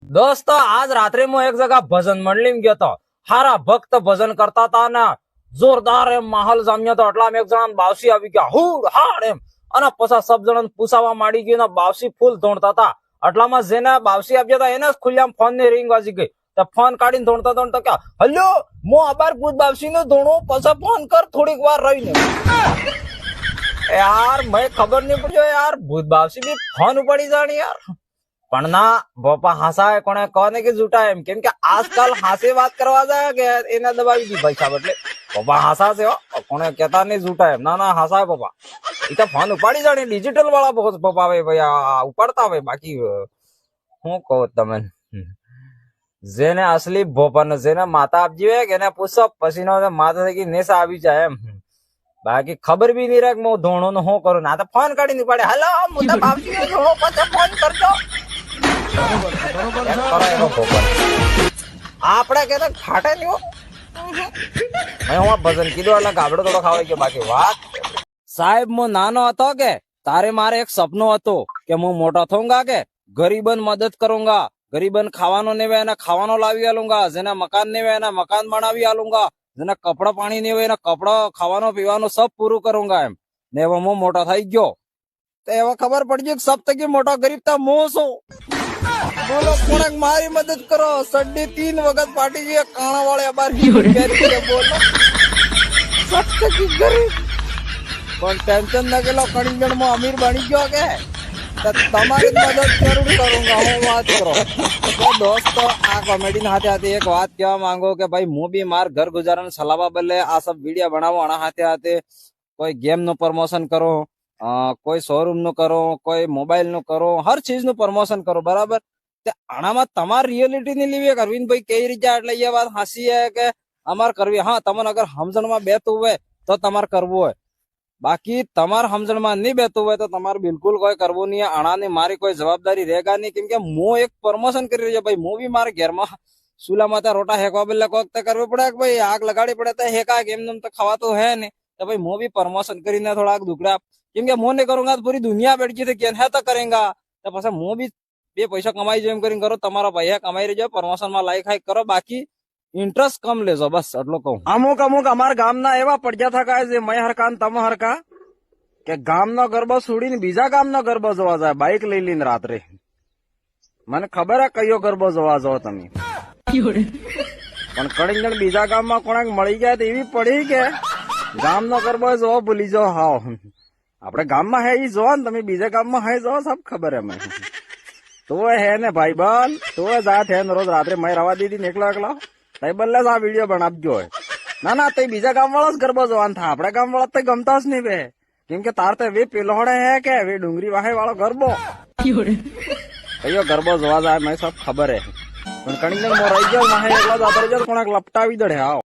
दोस्त आज रात्री मैं एक जगह भजन मंडली में गयो तो हारा भक्त भजन करता था ना जोरदार एम माहौल जाम्यो तो એટલા એક જણા બાવસી આવી ગયા હુડ હાડ એમ અને પછી સબ જણા પૂછાવા માંડી ગયું ને બાવસી ફૂલ ધોણતા હતા એટલામાં જેને બાવસી આપ્યા હતા એને ખુલ્લામ ફોન ની રિંગ વાજી ગઈ તો ફોન કાઢીને ધોણતા ધોણતા કે હલો મો આબાર ભૂત બાવસી નો ધોણો પછી ફોન કર થોડીક વાર રહીને यार मैं खबर नहीं पड़ो यार भूत बावसी भी फोन उपाड़ी जानी यार पण ना बापा हंसा है कोने कहने की झूठा है केम के आजकल हासे बात करवा जाए के एना दबावी दी पैसा बदले बापा हंसा से हो कोने कहता नहीं झूठा है ना हंसा है बापा इतना फोन उपाड़ी जानी डिजिटल वाला बहुत बापा भैया उपाड़ता है बाकी हूँ कहो तमन जेने असली भोपन जेने माता आप जीवे के पूछो पसीनो माता की नेसा આવી જાય એમ बाकी खबर भी नहीं रख मैं धोणो नो हो करू ना तो फोन काढी नहीं पड़े हेलो मोटा बापजी नो धोणो पछे फोन करजो आपड़े के तो फाटे नहीं हो मैं वहां भजन कीधो એટલે ગાબડો થોડો ખાવાઈ ગયો બાકી વાત સાહેબ મો નાનો હતો કે તારે મારે એક સપનો હતો કે હું મોટો થઉંગા કે ગરીબન મદદ કरूंगा गरीबन खावानो नहीं वे ना खावानो लावी आलूंगा जेना मकान नहीं वे ना मकान बनावी आलूंगा जेना कपड़ा पानी नहीं हुए ना कपड़ा खावानो पीवानो सब पूરું करूंगा एम ने वो मो मोटा થઈ ગયો તો એવા ખબર પડી ગઈ સબ તક મોટા ગરીબ તા મો છો બોલો કોણ મારી મદદ કરો સડ્ડી 3 વખત પાટી ગઈ કાણા વાળે બાર કે બોલો સબ તક ગરીબ પણ ટેન્શન ના કેલો કણીજણ માં અમીર બની ગયો કે તમારી મદદ જરૂર કरूंगा હું વાત કરો तो दोस्तों आ कॉमेडी हाथे हाथे एक बात कहवा मांगो कि भाई मु भी मार घर गुजारन सलावा बदले आ सब वीडियो बनावो आना हाथे हाथे कोई गेम नो प्रमोशन करो कोई शोरूम नो करो कोई मोबाइल नो करो हर चीज नो प्रमोशन करो बराबर आना तमार रियलिटी नहीं लीवी अरविंद भाई कई रीते એટલે ये बात हसी है कि अमार करवी हाँ तमन अगर समझण में बेतु हुए तो तमार करवो है बाकी तमार समझण में नहीं बेतु हुए तो तमार बिल्कुल कोई करवो नहीं है आना ने मारी कोई जवाबदारी रहेगा नहीं क्योंकि मु एक प्रमोशन कर रही है भाई मु भी मारे घर में चूल्हा माता रोटा हेकवा बेले कोक तो करवे पड़े भाई आग लगाड़ी पड़े तो हेका गेम नम तो खवा तो है नहीं तो भाई मु भी प्रमोशन करीने थोड़ा दुकड़ा क्योंकि मु नहीं करूंगा तो पूरी दुनिया बैठ गई तो है तो करेगा तो पास मु भी બે પૈસા કમાઈ જો એમ કરીને કરો તમારા પૈસા કમાઈ રહેજો પ્રમોશન માં લાઈક હાઈક કરો બાકી इंटरेस्ट कम लेजो बस એટલો કહું અમુક અમુક અમાર ગામના એવા પડ્યા થકા જે મય હરકા ને તમ હરકા કે ગામનો ગરબો છોડીને બીજા ગામનો ગરબો જોવા જાય બાઇક લઈ લઈને રાત્રે મને ખબર હે કયો ગરબો જોવા જાવ તમે પણ કડીંગણ બીજા ગામમાં કોણાક મળી ગયા તો એવી પડી કે ગામનો ગરબો જોવા ભૂલી જાઓ હાવ આપણે ગામમાં હે ઈ જોવા ને તમે બીજા ગામમાં હે જોવા સબ ખબર હે મને તો હે ને ભાઈબંધ તો જાત હે રોજ રાત્રે મય રવા દીધી ને એકલો એકલો તઈ બલ્લે આ વિડીયો બનાવજો ના ના તઈ બીજા ગામ વાળો જ ગરબો જોવાન થા આપડા ગામ વાળા તો ગમતા જ નહીં બે કેમ કે તાર તો વે પેલોડે હે કે વે ડુંગરી વાહે વાળો ગરબો કયો ગરબો જોવા જાય મને સબ ખબર હે પણ કણીને મો રહી ગયો માહે એકલા જાતો રહ્યો કોણાક લપટાવી દડે આવ